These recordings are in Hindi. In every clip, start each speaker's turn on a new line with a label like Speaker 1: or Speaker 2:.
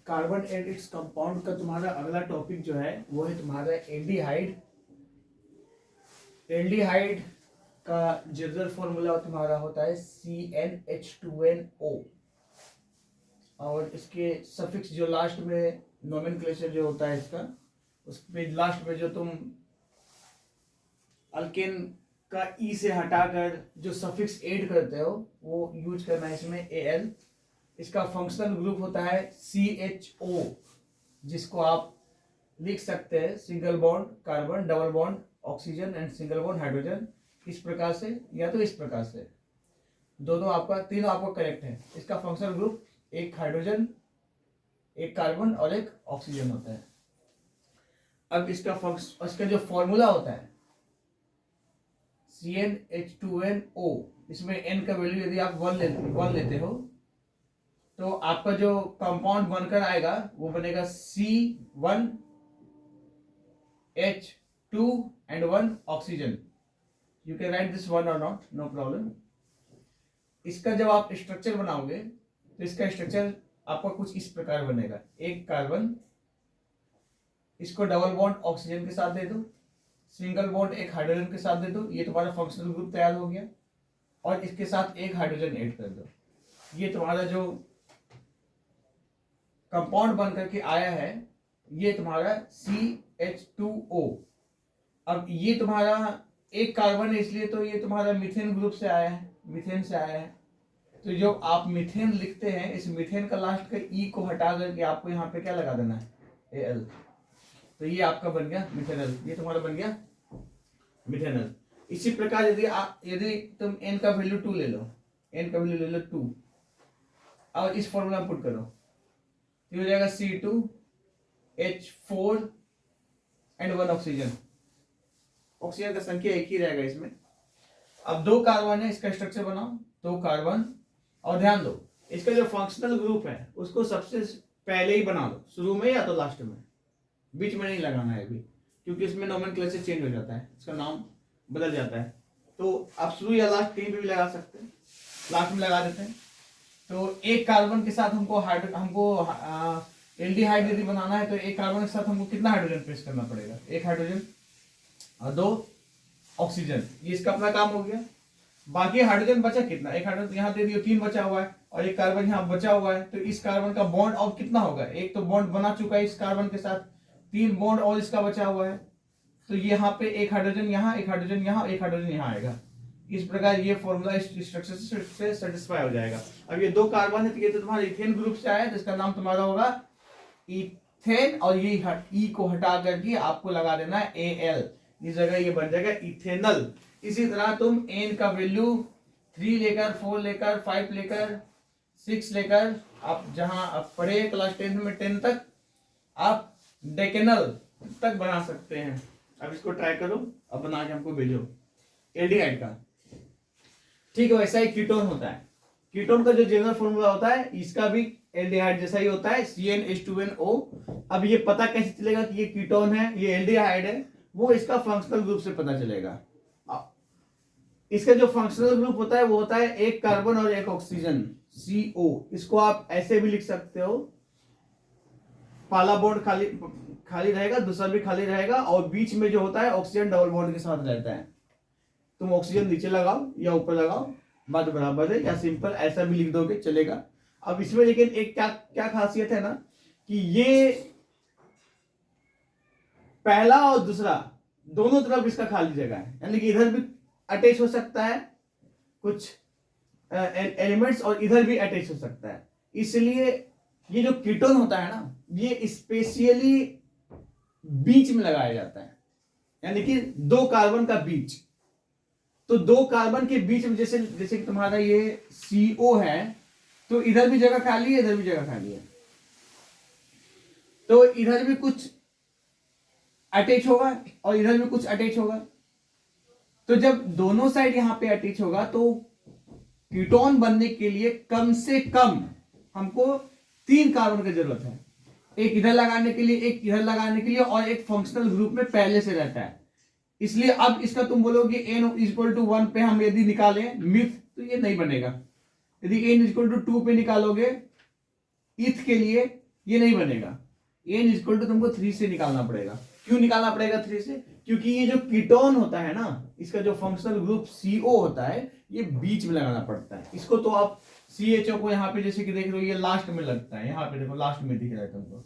Speaker 1: कार्बन एंड इट्स कंपाउंड का तुम्हारा अगला टॉपिक जो है वो है तुम्हारा एल्डिहाइड। एल्डिहाइड का जनरल फॉर्मूला तुम्हारा होता है CnH2nO और इसके सफिक्स जो लास्ट में नोमेनक्लेचर जो होता है इसका, उसमें लास्ट में जो तुम अल्केन का ई से हटाकर जो सफिक्स ऐड करते हो वो यूज करना है इसमें Al। इसका फंक्शनल ग्रुप होता है CHO, जिसको आप लिख सकते हैं single bond carbon, double bond oxygen and single bond hydrogen, इस प्रकार से या तो इस प्रकार से। दोनों आपका, तीनों आपका करेक्ट है। इसका फंक्शनल ग्रुप एक हाइड्रोजन, एक कार्बन और एक ऑक्सीजन होता है। अब इसका जो फॉर्मूला होता है CnH2nO, इसमें n का वैल्यू यदि आप 1 लेते हो तो आपका जो कंपाउंड बनकर आएगा वो बनेगा C1H2 and 1 oxygen. You can write this one और नॉट, नो प्रॉब्लम। इसका जब आप स्ट्रक्चर बनाओगे तो इसका स्ट्रक्चर आपका कुछ इस प्रकार बनेगा। एक कार्बन, इसको डबल बॉन्ड ऑक्सीजन के साथ दे दो, सिंगल बॉन्ड एक हाइड्रोजन के साथ दे दो, ये तुम्हारा फंक्शनल ग्रुप तैयार हो गया। और इसके साथ एक हाइड्रोजन ऐड कर दो, ये तुम्हारा जो कंपाउंड बन करके आया है ये तुम्हारा CH2O। अब ये तुम्हारा एक कार्बन है इसलिए तो ये तुम्हारा मीथेन ग्रुप से आया है, मीथेन से आया है। तो जो आप मीथेन लिखते हैं, इस मीथेन का लास्ट का ई को हटा करके आपको यहाँ पे क्या लगा देना है, Al। तो ये आपका बन गया मिथेनल, ये तुम्हारा बन गया मिथेनल। इसी प्रकार यदि तुम n का वैल्यू 2 ले लो, n का वैल्यू ले लो 2 और इस फॉर्मूला पुट करो, ये हो जाएगा C2H4 एंड 1 ऑक्सीजन। ऑक्सीजन का संख्या एक ही रहेगा इसमें। अब 2 कार्बन है, इसका स्ट्रक्चर बनाओ, 2 कार्बन। और ध्यान दो इसका जो फंक्शनल ग्रुप है उसको सबसे पहले ही बना लो, शुरू में या तो लास्ट में, बीच में नहीं लगाना है अभी, क्योंकि इसमें नोमेनक्लेचर चेंज हो जाता है, इसका नाम बदल जाता है। तो आप शुरू या लास्ट कहीं पे भी लगा सकते हैं, लास्ट में लगा देते हैं। तो एक कार्बन के साथ हमको एल्डिहाइड यदि बनाना है तो एक कार्बन के साथ हमको कितना हाइड्रोजन प्रेस करना पड़ेगा, एक हाइड्रोजन और 2 ऑक्सीजन। ये इसका अपना काम हो गया। बाकी हाइड्रोजन बचा कितना, एक हाइड्रोजन यहाँ दे दियो, 3 बचा हुआ है और एक कार्बन यहाँ बचा हुआ है। तो इस कार्बन का बॉन्ड और कितना होगा, एक तो बॉन्ड बना चुका है इस कार्बन के साथ, 3 बॉन्ड और इसका बचा हुआ है। तो यहाँ पे एक हाइड्रोजन यहाँ, एक हाइड्रोजन यहाँ, एक हाइड्रोजन यहाँ आएगा। इस प्रकार ये फॉर्मूला इस स्ट्रक्चर से सेटिस्फाई हो जाएगा। अब ये 2 कार्बन है तो ये तो तुम्हारा इथेन ग्रुप से आया, तो इसका नाम तुम्हारा होगा इथेन और ये ई को हटा करके आपको लगा देना है Al, इस जगह ये बन जाएगा इथेनल। इसी तरह तुम n का वैल्यू 3 लेकर, 4 लेकर, 5 लेकर, 6 लेकर, आप जहां आप पढ़े क्लास 10 में 10 तक आप डेकेनल तक बना सकते हैं। अब इसको ट्राई करो, अब बना के हमको भेजो एल्डिहाइड का। ठीक है, वैसा ही कीटोन होता है। कीटोन का जो जनरल फॉर्मूला होता है इसका भी एल्डिहाइड जैसा ही होता है, CnH2nO। अब ये पता कैसे चलेगा कि ये कीटोन है, ये एल्डिहाइड है, वो इसका फंक्शनल ग्रुप से पता चलेगा। इसका जो फंक्शनल ग्रुप होता है वो होता है एक कार्बन और एक ऑक्सीजन, CO। इसको आप ऐसे भी लिख सकते हो, पहला बॉन्ड खाली रहेगा, दूसरा भी खाली रहेगा और बीच में जो होता है ऑक्सीजन डबल बॉन्ड के साथ रहता है। तुम ऑक्सीजन नीचे लगाओ या ऊपर लगाओ, बात बराबर है, या सिंपल ऐसा भी लिख दोगे चलेगा। अब इसमें लेकिन एक क्या खासियत है ना कि ये पहला और दूसरा दोनों तरफ इसका खाली जगह है, यानी कि इधर भी अटैच हो सकता है कुछ एलिमेंट्स और इधर भी अटैच हो सकता है। इसलिए ये जो कीटोन होता है ना ये स्पेशली बीच में लगाया जाता है, यानी कि 2 कार्बन का बीच। तो 2 कार्बन के बीच में जैसे कि तुम्हारा ये CO है तो इधर भी जगह खाली है, इधर भी जगह खाली है, तो इधर भी कुछ अटैच होगा और इधर भी कुछ अटैच होगा। तो जब दोनों साइड यहां पे अटैच होगा तो कीटोन बनने के लिए कम से कम हमको 3 कार्बन की जरूरत है, एक इधर लगाने के लिए, एक इधर लगाने के लिए और एक फंक्शनल ग्रुप में पहले से रहता है। इसलिए अब इसका तुम बोलोगे n=1 पे हम यदि निकालें मिथ तो ये नहीं बनेगा। यदि n=2 पे निकालोगे इथ के लिए ये नहीं बनेगा। एन इक्वल टू तुमको 3 से निकालना पड़ेगा। क्यों निकालना पड़ेगा 3 से? क्योंकि ये जो कीटोन होता है ना, इसका जो फंक्शनल ग्रुप CO होता है, ये बीच में लगाना पड़ता है। इसको तो आप CHO को यहाँ पे जैसे कि देख रहे हो, ये लास्ट में लगता है, यहाँ पे देखो लास्ट में दिख रहा है तुमको,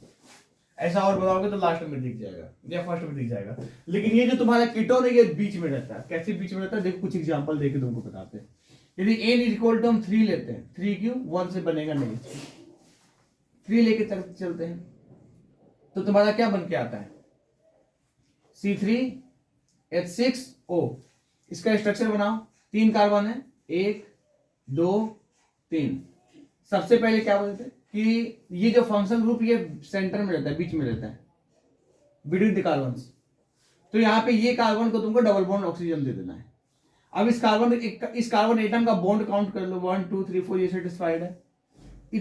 Speaker 1: ऐसा और बताओगे तो लास्ट में दिख जाएगा या फर्स्ट में दिख जाएगा। लेकिन ये जो तुम्हारा कीटोन है ये बीच में रहता है। कैसे बीच में रहता है? देखो कुछ एग्जांपल देके तुमको बताते हैं। यदि n इक्वल टू हम 3 लेते हैं, 3 क्यों? 1 से बनेगा नहीं, 3 लेके चलते हैं तो तुम्हारा क्या बन के आता है? C3H6O। इसका स्ट्रक्चर बनाओ। 3 कार्बन है, 1 2 3। सबसे पहले क्या बोलते हैं कि ये जो फंक्शनल ग्रुप ये सेंटर में रहता है, बीच में रहता है, बिटवीन द कार्बन्स। तो यहाँ पे ये कार्बन को तुमको डबल बॉन्ड ऑक्सीजन दे देना है। अब इस कार्बन एटम का बॉन्ड काउंट कर लो, 1 2 3 4, ये सेटिस्फाइड है।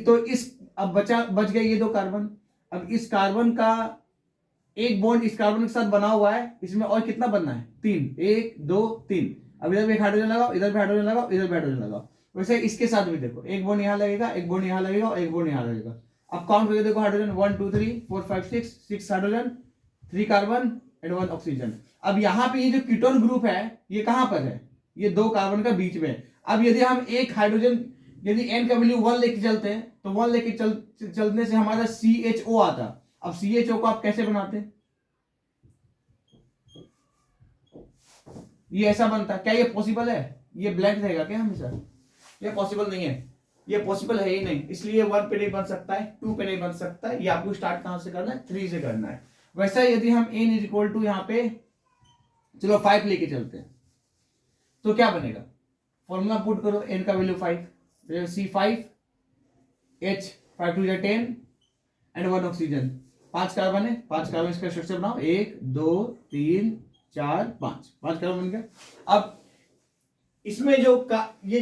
Speaker 1: तो इस अब बच गए ये 2 कार्बन। अब इस कार्बन का एक बॉन्ड इस कार्बन के साथ बना हुआ है, इसमें और कितना बनना है? 3, 1 2 3। अब इधर भी एक हाइड्रोजन लगाओ, इधर भी हाइड्रोजन लगाओ, इधर भी हाइड्रोजन लगाओ। वैसे इसके साथ भी देखो, एक बॉन्ड यहाँ लगेगा, एक बॉन्ड यहाँ लगेगा और एक बॉन्ड यहाँ लगेगा। अब काउंट करके देखो, hydrogen 1 2 3 4 5 6 hydrogen, 3 carbon and 1 oxygen. अब यहाँ पे ये जो कीटोन ग्रुप है ये कहां पर है? ये 2 कार्बन का बीच में। अब यदि हम एक हाइड्रोजन, यदि n का वैल्यू 1 लेके चलते हैं तो 1 लेके चलने से हमारा CHO आता। अब CHO को आप कैसे बनाते हैं? ये ऐसा बनता। क्या ये पॉसिबल है? ये ब्लैंक रहेगा क्या हमेशा? ये पॉसिबल नहीं है, ये पॉसिबल है ही नहीं। इसलिए 1 पे नहीं बन सकता है, 2 पे नहीं बन सकता है। ये आपको स्टार्ट कहां से करना है? 3 से करना है। वैसा यदि हम n इक्वल टू यहाँ पे चलो 5 लेके चलते हैं तो क्या बनेगा? फॉर्मूला पुट करो, n का value 5, C5H 5 2 10 and 1 oxygen. 5 carbon है, 5 कार्बन इसका स्ट्रक्चर बनाओ, 1 2 3 4 5 कार्बन बन गया। अब इसमें ये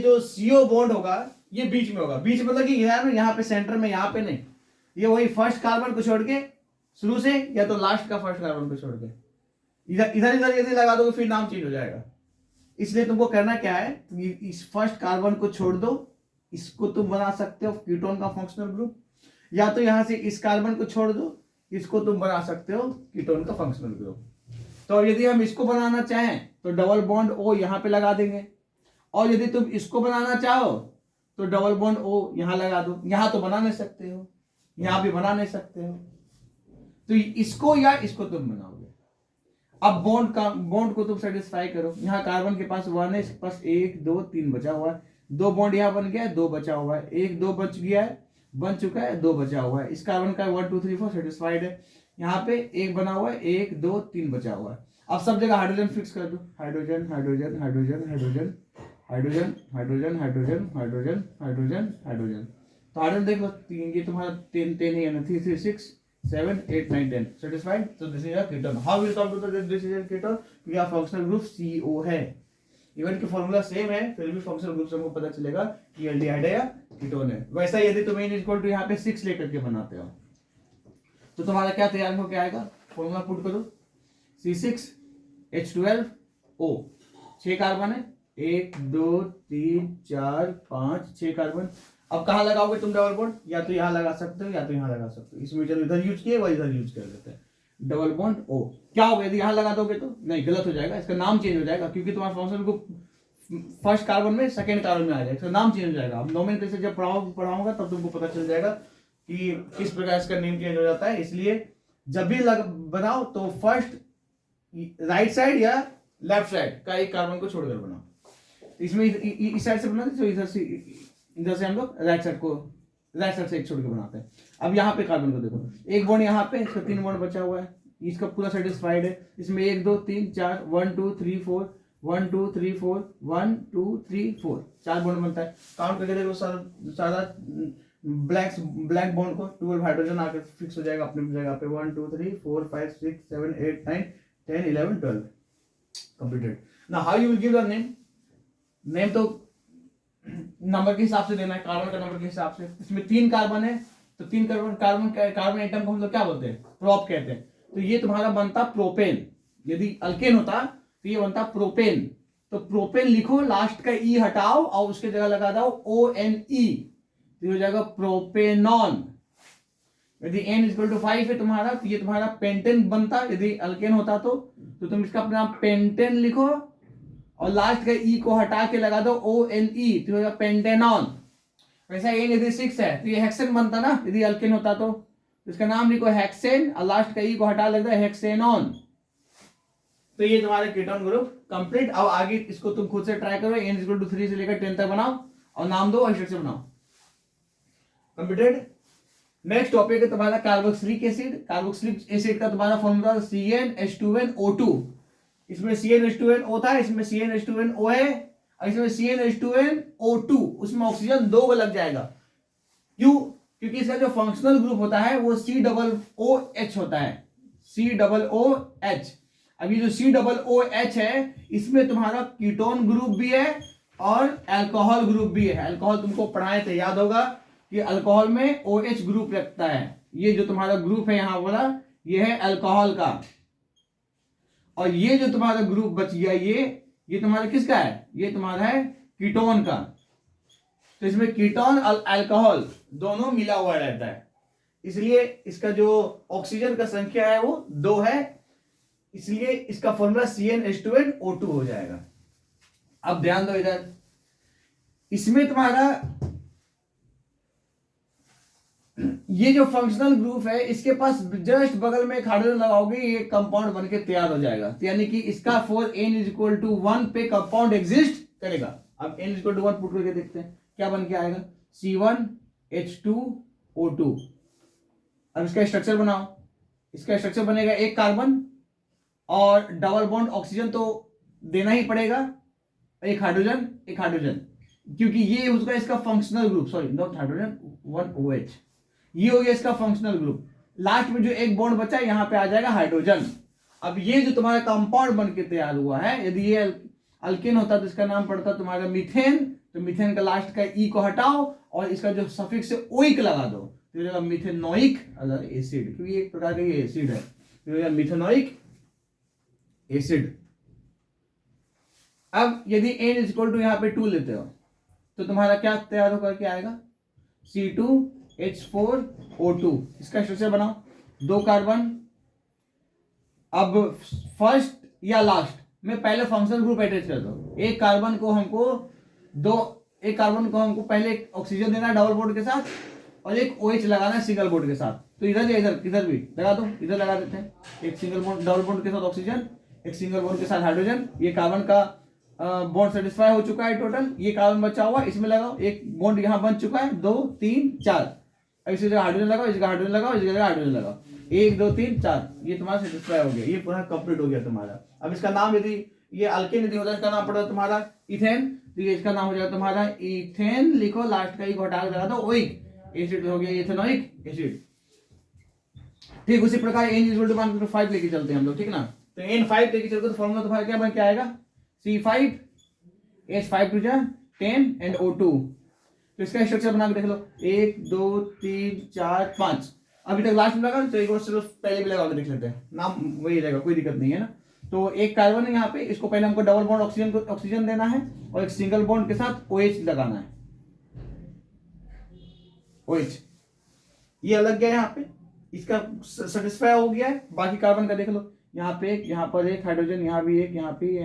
Speaker 1: जो CO बॉन्ड होगा ये बीच में होगा। बीच मतलब कि यहाँ पे सेंटर में, यहाँ पे नहीं। ये वही फर्स्ट कार्बन को छोड़ के शुरू से, या तो लास्ट का फर्स्ट कार्बन को छोड़ के इधर यदि लगा दोगे फिर नाम चेंज हो जाएगा। इसलिए तुमको करना क्या है, इस फर्स्ट कार्बन को छोड़ दो, इसको तुम बना सकते हो कीटोन का फंक्शनल ग्रुप, या तो यहां से इस कार्बन को छोड़ दो, इसको तुम बना सकते हो कीटोन का फंक्शनल ग्रुप। तो यदि हम इसको बनाना चाहें तो डबल बॉन्ड O यहां पे लगा देंगे, और यदि तुम इसको बनाना चाहो तो डबल बॉन्ड O यहां लगा दो। यहां तो बना नहीं सकते हो, यहां भी बना नहीं सकते हो, तो इसको या इसको तुम बनाओगे। अब बॉन्ड को तुम सेटिस्फाई करो। यहाँ कार्बन के पास 1 है, इसके पास 1 2 3 बचा हुआ है, 2 बॉन्ड यहाँ बन गया है, 2 बचा हुआ है, 1 2 बच गया है, बन चुका है, 2 बचा हुआ है। इस कार्बन का 1 2 3 4 सेटिस्फाइड है। यहाँ पे 1 बना हुआ है, 1 2 3 बचा हुआ है। अब सब जगह हाइड्रोजन फिक्स कर दो, hydrogen hydrogen hydrogen hydrogen hydrogen hydrogen hydrogen hydrogen hydrogen hydrogen. तो हाइड्रोजन देख लो, ये तुम्हारा 10 है, 3 3 6 7 8 9 10 satisfied. So this is a ketone. How will come to this is a ketone? क्योंकि यहाँ फंक्शनल ग्रुप CO है। इवन की फॉर्मूला सेम है, फिर भी फंक्शनल ग्रुप से हमको पता चलेगा कि एल्डिहाइड है या कीटोन है। वैसा यदि तुम n इक्वल टू यहाँ पे 6 लेकर के बनाते हो तो तुम्हारा क्या तैयार हो क्या आएगा? फॉर्मूला पुट करो, C6H12O। 6 कार्बन है, 1 2 3 4 5 6 कार्बन। अब कहां लगाओगे तुम डबल बॉन्ड? या तो यहां लगा सकते हो या तो यहां लगा सकते हो। इसमें चलो इधर यूज किए वह इधर यूज कर देते हैं, डबल बॉन्ड O। क्या होगा यदि यहां लगा दोगे तो? नहीं, गलत हो जाएगा, इसका नाम चेंज हो जाएगा, क्योंकि तुम्हारे फंक्शन को फर्स्ट कार्बन में सेकंड कार्बन में आ जाएगा, इसका नाम चेंज हो जाएगा। अब नोमेनक्लेचर जब पढ़ाऊंगा तब तुमको पता चल जाएगा कि किस प्रकार इसका नेम चेंज हो जाता है। इसलिए जब भी बनाओ तो फर्स्ट राइट साइड या लेफ्ट साइड का एक कार्बन को छोड़कर बनाओ। इसमें इस साइड से बनाते तो इधर से हम लोग राइट साइड से एक छोड़ के बनाते हैं। अब यहाँ पे कार्बन को देखो, एक बॉन्ड यहाँ पे, इसका 3 बॉन्ड बचा हुआ है, इसका पूरा सेटिस्फाइड है। इसमें 1 2 3 4 1 2 3 4 1 2 3 4 1 2 3 4 4 बॉन्ड बनता है। काउंट करके देखो सारा ब्लैक बॉन्ड को 12 हाइड्रोजन आकर फिक्स हो जाएगा अपनी जगह पे। 1 2 3 4 5 6 7 8 9 10 11 12 completed. Now how you will give the name तो नंबर के हिसाब से देना है, कार्बन का नंबर के हिसाब से। इसमें 3 कार्बन है तो 3 कार्बन एटम को हम लोग क्या बोलते हैं? प्रोप कहते हैं। तो ये तुम्हारा बनता प्रोपेन। यदि अल्केन होता तो ये बनता प्रोपेन। तो प्रोपेन लिखो, लास्ट का ई हटाओ और उसके जगह लगा दो ONE, तो हो जाएगा प्रोपेनॉन। यदि n इक्वल टू 5 है तुम्हारा तो ये तुम्हारा पेंटेन बनता, यदि अल्केन होता तो तुम इसका अपना पेंटेन लिखो और लास्ट का ई को हटा के लगा दो ONE, तो होगा पेंटेनॉन। वैसा n यदि 6 है तो ये हेक्सेन बनता ना, यदि अल्केन होता तो इसका नाम लिखो हेक्सेन और लास्ट का ई को हटा लगता है हेक्सेनॉन। तो ये तुम्हारा कीटोन ग्रुप कंप्लीट। अब आगे इसको तुम खुद से ट्राई करो, n इक्वल टू 3 से लेकर 10 तक बनाओ और नाम दो और स्ट्रक्चर बनाओ। कंप्लीटेड। नेक्स्ट टॉपिक है तुम्हारा कार्बोक्सिलिक एसिड। कार्बोक्सिलिक एसिड का तुम्हारा फॉर्मूला CnH2nO2। इसमें CnH2nO था, इसमें CnH2nO है और इसमें CnH2nO2। उसमें ऑक्सीजन 2 लग जाएगा। क्यों? क्योंकि इसका जो फंक्शनल ग्रुप होता है वो COOH होता है, COOH। अब ये जो COOH है इसमें तुम्हारा कीटोन ग्रुप भी है और अल्कोहल ग्रुप भी है। अल्कोहल तुमको पढ़ाए थे, याद होगा कि अल्कोहल में OH ग्रुप लगता है। ये जो तुम्हारा ग्रुप है यहां वाला ये है अल्कोहल का, और ये जो तुम्हारा ग्रुप बच गया ये तुम्हारा किसका है? ये तुम्हारा है कीटोन का। तो इसमें कीटोन और अल्कोहल दोनों मिला हुआ रहता है, इसलिए इसका जो ऑक्सीजन का संख्या है वो 2 है, इसलिए इसका फॉर्मूला CnH2nO2 हो जाएगा। अब ध्यान दो इधर, इसमें तुम्हारा ये जो फंक्शनल ग्रुप है इसके पास जस्ट बगल में एक हाइड्रोजन लगाओगे ये कंपाउंड बनके तैयार हो जाएगा। तो यानी कि इसका फॉर n इक्वल टू 1 पे कंपाउंड एग्जिस्ट करेगा। अब n इक्वल टू 1 पुट करके देखते हैं क्या बन के आएगा, C1H2O2। अब इसका स्ट्रक्चर बनाओ। इसका स्ट्रक्चर बनेगा एक कार्बन और डबल बॉन्ड ऑक्सीजन तो देना ही पड़ेगा, एक हाइड्रोजन एक हाइड्रोजन, क्योंकि ये उसका इसका functional group, sorry not hydrogen 1OH, ये हो गया इसका फंक्शनल ग्रुप। लास्ट में जो एक बॉन्ड बचा यहां पे आ जाएगा हाइड्रोजन। अब ये जो तुम्हारा कंपाउंड बन के तैयार हुआ है, यदि ये अल्केन होता तो इसका नाम पड़ता तुम्हारा मीथेन। तो मीथेन का लास्ट का ई को हटाओ और इसका जो सफिक्स है ओइक लगा दो, तो मिथेनोइक एसिड, क्योंकि एक प्रकार का ये एसिड है, तो मिथेनोइक एसिड। अब यदि n इक्वल टू यहाँ पे 2 लेते हो तो तुम्हारा क्या तैयार होकर के आएगा, C2H4O2। इसका स्ट्रक्चर बनाओ, 2 कार्बन। अब फर्स्ट या लास्ट में पहले फंक्शनल ग्रुप अटैच कर दो। एक कार्बन को हमको पहले ऑक्सीजन देना है डबल बॉन्ड के साथ और एक OH लगाना है सिंगल बॉन्ड के साथ। तो इधर या इधर भी लगा दो, इधर लगा देते हैं। एक सिंगल बॉन्ड डबल बॉन्ड के साथ ऑक्सीजन, एक सिंगल बॉन्ड के साथ हाइड्रोजन। ये कार्बन का बॉन्ड सेटिस्फाई हो चुका है टोटल, ये कार्बन बचा हुआ इसमें लगाओ, एक बॉन्ड यहाँ बन चुका है, 2 3 4। अब इसी जगह हाइड्रोजन लगाओ, इस जगह हाइड्रोजन लगाओ, इस जगह हाइड्रोजन लगाओ, 1 2 3 4। ये तुम्हारा सेटिस्फाई हो गया, ये पूरा कंप्लीट हो गया तुम्हारा। अब इसका नाम यदि ये अल्केन यदि होता है इसका नाम पड़ा तुम्हारा इथेन, तो ये इसका नाम हो जाएगा तुम्हारा इथेन। लिखो, लास्ट का ई को हटा के लगा दो, ओइक एसिड हो गया इथेनोइक एसिड। ठीक उसी प्रकार n=5 लेके चलते हैं हम लोग, ठीक ना। तो n5 लेके चलते तो फॉर्मूला तुम्हारा क्या बन के आएगा, C5H5 टू 10 एंड O2। तो इसका स्ट्रक्चर बना के देख लो, 1 2 3 4 5। अभी तक लास्ट में लगा तो एक बार सिर्फ पहले भी लगा के देख लेते हैं, नाम वही रहेगा, कोई दिक्कत नहीं है ना। तो एक कार्बन है यहाँ पे, इसको पहले हमको डबल बॉन्ड ऑक्सीजन देना है और एक सिंगल बॉन्ड के साथ OH लगाना है, OH। ये अलग गया यहाँ पे, इसका सेटिस्फाई हो गया है। बाकी कार्बन का देख लो, यहाँ पे एक, यहाँ पर एक हाइड्रोजन, यहाँ भी एक, यहाँ भी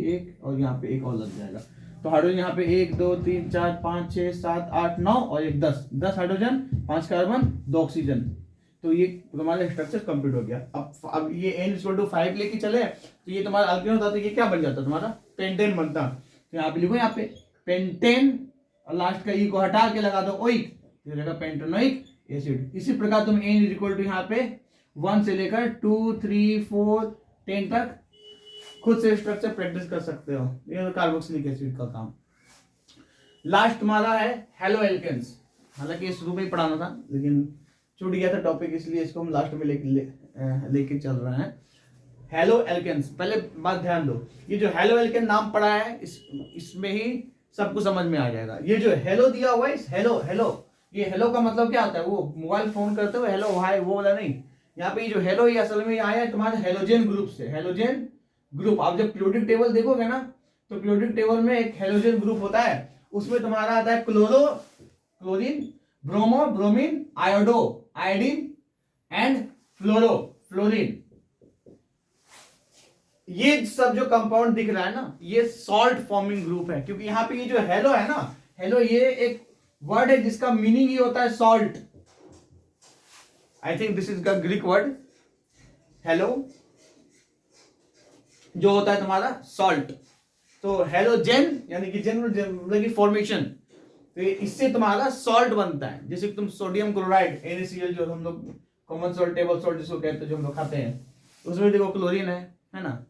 Speaker 1: एक और यहाँ पे एक और लग जाएगा। तो हाइड्रोजन यहाँ पे 1 2 3 4 5 6 7 8 9 और एक 10 हाइड्रोजन, 5 कार्बन, 2 ऑक्सीजन। तो ये तुम्हारा स्ट्रक्चर कंप्लीट हो गया। अब ये n=5 लेके चले तो ये तुम्हारा अल्केन होता तो ये क्या बन जाता तुम्हारा, पेंटेन बनता। तो यहाँ पे लिखो, यहाँ पे पेंटेन और लास्ट का ई को हटा के लगा दो ओइक, ये रहेगा पेंटेनोइक एसिड। इसी प्रकार तुम n यहाँ पे 1 से लेकर 2 3 4 10 तक खुद से स्ट्रक्चर प्रैक्टिस कर सकते हो। ये तो कार्बोक्सिलिक एसिड का काम। लास्ट तुम्हारा है हेलो एल्केन्स। हालांकि ये शुरू में ही पढ़ाना था लेकिन छूट गया था टॉपिक, इसलिए इसको हम लास्ट में लेके चल रहे हैं। हेलो एल्केन्स, पहले बात ध्यान दो, ये जो हेलो एल्केन नाम पढ़ा है इसमें ही सब कुछ समझ में आ जाएगा। ये जो हेलो दिया हुआ है, हेलो, ये हेलो का मतलब क्या होता है, वो मोबाइल फोन करते हुए हेलो हाय वो वाला नहीं। यहाँ पे ये जो हेलो ये असल में आया है तुम्हारे हेलोजन ग्रुप से, हेलोजन ग्रुप। आप जब पीरियोडिक टेबल देखोगे ना तो पीरियोडिक टेबल में एक हेलोजन ग्रुप होता है, उसमें तुम्हारा आता है chloro, chlorine, bromo, bromine, iodo. Iodine and fluorine. ये सब जो कंपाउंड दिख रहा है ना, ये सॉल्ट फॉर्मिंग ग्रुप है, क्योंकि यहां पे ये जो हेलो है ना, हेलो ये एक वर्ड है जिसका मीनिंग ही होता है salt. I think this is the Greek word hello, जो होता है तुम्हारा सॉल्ट। तो हेलोजेन यानी कि जेन मतलब की फॉर्मेशन, तो इससे तुम्हारा सॉल्ट बनता है। जैसे तुम सोडियम क्लोराइड NaCl, जो हम लोग कॉमन सॉल्ट, टेबल सॉल्ट जिसको कहते हैं, जो हम लोग खाते हैं, उसमें देखो क्लोरीन है ना।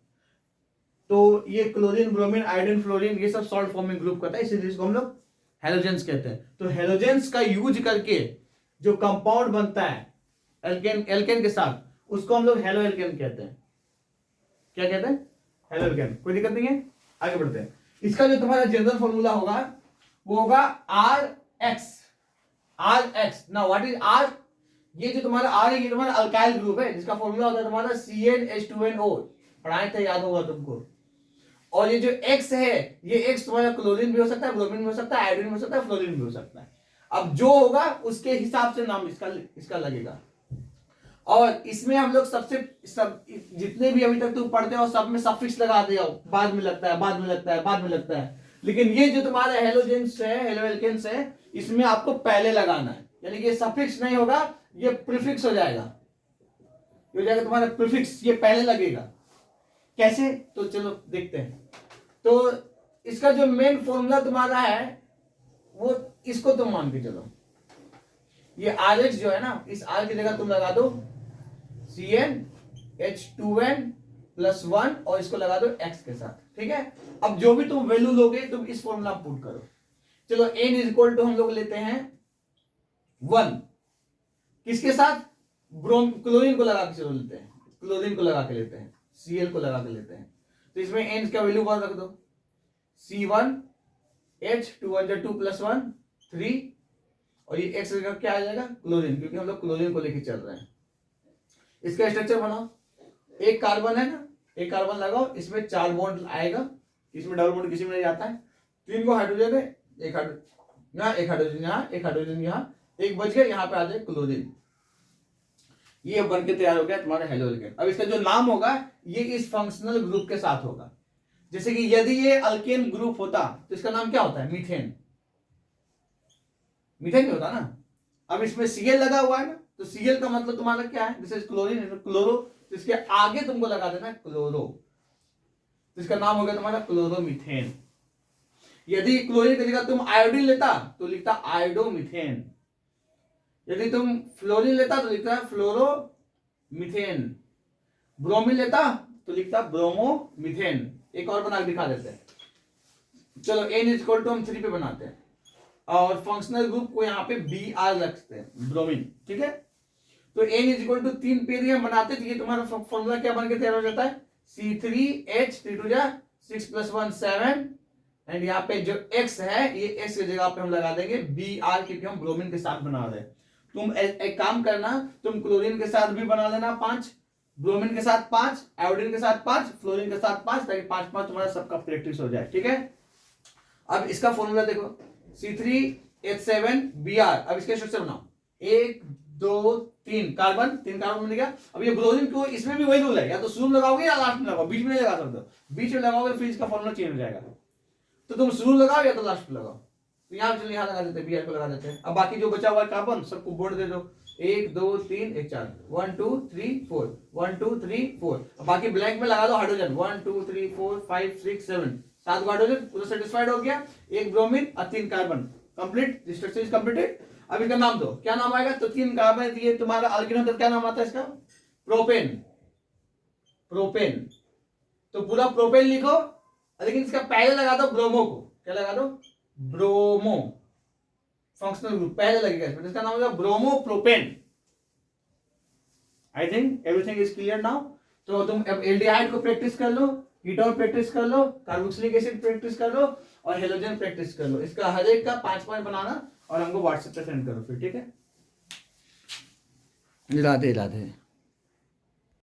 Speaker 1: तो ये क्लोरीन, ब्रोमीन, आयोडीन, फ्लोरीन, ये सब सॉल्ट फॉर्मिंग ग्रुप करता है, इसीलिए इसको हम लोग हेलोजेंस कहते हैं। तो हेलोजेंस का यूज करके जो कंपाउंड बनता है एल्केन के साथ, उसको हम लोग हेलो एल्केन कहते हैं। क्या कहते हैं? Halo alkane. कोई दिक्कत नहीं है, आगे बढ़ते हैं। इसका जो तुम्हारा जनरल फॉर्मूला होगा वो होगा RX। ना व्हाट इज R? ये जो तुम्हारा R है, ये तुम्हारा अल्काइल ग्रुप है, जिसका फॉर्मूला होता है तुम्हारा CnH2nO। पढ़ाए थे, याद होगा तुमको। और ये जो X है, ये X तुम्हारा क्लोरीन भी हो सकता है, ब्रोमीन भी हो सकता है, आयोडीन भी हो सकता है, फ्लोरीन भी हो सकता है। अब जो होगा उसके हिसाब से नाम इसका लगेगा। और इसमें हम लोग सब जितने भी अभी तक तुम पढ़ते हो सब में सफिक्स लगा दिया, बाद में लगता है, बाद में लगता है, बाद में लगता है। लेकिन ये जो तुम्हारा हेलोजेंस है, हेलो एल्केन्स है, इसमें आपको पहले लगाना है, यानी कि ये सफिक्स नहीं होगा, ये प्रीफिक्स हो जाएगा। ये हो जाएगा तुम्हारा प्रीफिक्स, ये पहले लगेगा। कैसे? तो चलो देखते हैं। तो इसका जो मेन फॉर्मूला तुम्हारा है वो इसको तुम मान के चलो, ये RX जो है ना, इस R की जगह तुम लगा दो CnH2n+1 और इसको लगा दो X के साथ, ठीक है। अब जो भी तुम वैल्यू लोगे तुम इस फॉर्मूला में पुट करो। चलो n इक्वल टू हम लोग लेते हैं 1, किसके साथ? क्लोरीन को लगा के चलो लेते हैं, क्लोरीन को लगा के लेते हैं, Cl को लगा के लेते हैं। तो इसमें n का वैल्यू 1 रख दो, C1H2 3, और ये X का क्या आ जाएगा? क्लोरीन, क्योंकि हम लोग क्लोरीन को लेके चल रहे हैं। इसका स्ट्रक्चर बनाओ, एक कार्बन है ना, एक कार्बन लगाओ, इसमें 4 बॉन्ड आएगा, इसमें डबल बॉन्ड किसी में नहीं जाता है। 3 को हाइड्रोजन है, एक हाइड्रोजन यहाँ, एक हाइड्रोजन यहाँ, एक हाइड्रोजन यहाँ, एक बच गया, यहाँ पे आ जाए क्लोरीन। ये बन के तैयार हो गया तुम्हारा हेलो एल्केन। अब इसका जो नाम होगा ये इस फंक्शनल ग्रुप के साथ होगा। जैसे कि यदि ये अल्केन ग्रुप होता तो इसका नाम क्या होता है? मीथेन। मीथेन नहीं होता ना। अब इसमें Cl लगा हुआ है ना, तो Cl का मतलब तुम्हारा क्या है? दिस इज क्लोरीन, क्लोरो, तो इसके आगे तुमको लगा देना क्लोरो, तो इसका नाम हो गया तुम्हारा क्लोरोमीथेन। यदि क्लोरीन की जगह तुम आयोडीन लेता तो लिखता आयोडोमीथेन, यदि तुम फ्लोरीन लेता तो लिखता फ्लोरोमीथेन, ब्रोमीन लेता तो लिखता ब्रोमोमीथेन। एक और बना के दिखा देते हैं। चलो n इक्वल टू हम 3 पे बनाते हैं और फंक्शनल ग्रुप को यहाँ पे Br रखते हैं, ब्रोमीन, ठीक है। तो n इक्वल टू 3 पे हम बनाते हैं, तो ये तुम्हारा फॉर्मूला क्या बन के तैयार हो जाता है? C3H3 7, एंड यहाँ पे जो X है, ये X की जगह पे हम लगा देंगे Br, क्योंकि हम ब्रोमीन के साथ बना रहे हैं। तुम एक काम करना, तुम क्लोरीन के साथ भी बना लेना 5, ब्रोमीन के साथ 5, आयोडीन के साथ 5, फ्लोरीन के साथ 5, ताकि 5-5 तुम्हारा सबका प्रैक्टिस हो जाए, ठीक है। अब इसका फॉर्मूला देखो, C3H7Br। अब इसके स्ट्रक्चर बनाओ, 1 2 3 कार्बन, 3 कार्बन बन गया। अब ये ब्रोमीन को, इसमें भी वही रूल है, या तो शुरू में लगाओगे या लास्ट में लगाओगे, बीच में नहीं लगा सकते। बीच में लगाओगे फिर इसका फॉर्मूला चेंज हो जाएगा, तो तुम शुरू लगाओ या तो लास्ट में लगाओ। तो यहाँ चलो यहाँ लगा देते हैं, Br को लगा देते हैं। अब बाकी जो बचा हुआ है कार्बन सबको बोर्ड दे दो, 1 2 3 1 4, 1 2 3 4, 1 2 3 4। बाकी ब्लैंक में लगा दो हाइड्रोजन, 1 2 3 4 5 6 7, 7 हाइड्रोजन, पूरा सेटिस्फाइड हो गया। 1 ब्रोमीन और 3 carbon, complete, structure is completed. अब इसका नाम दो, क्या नाम आएगा? तो 3 कार्बन दिए, तुम्हारा अल्कीन होता है, क्या नाम आता है इसका? प्रोपेन। प्रोपेन, तो पूरा प्रोपेन लिखो, लेकिन इसका पहले लगा दो ब्रोमो को। क्या लगा दो? ब्रोमो, फंक्शनल ग्रुप पहले लगेगा इसमें, इसका नाम होगा bromo propane. I think everything is clear now. तो तुम अब एल्डिहाइड को प्रैक्टिस कर लो, कीटोन प्रैक्टिस कर लो, कार्बोक्सिलिक एसिड प्रैक्टिस कर लो और हेलोजन प्रैक्टिस कर लो। इसका हर एक का 5 पॉइंट बनाना और हमको व्हाट्सएप पे सेंड करो फिर, ठीक है। राधे राधे।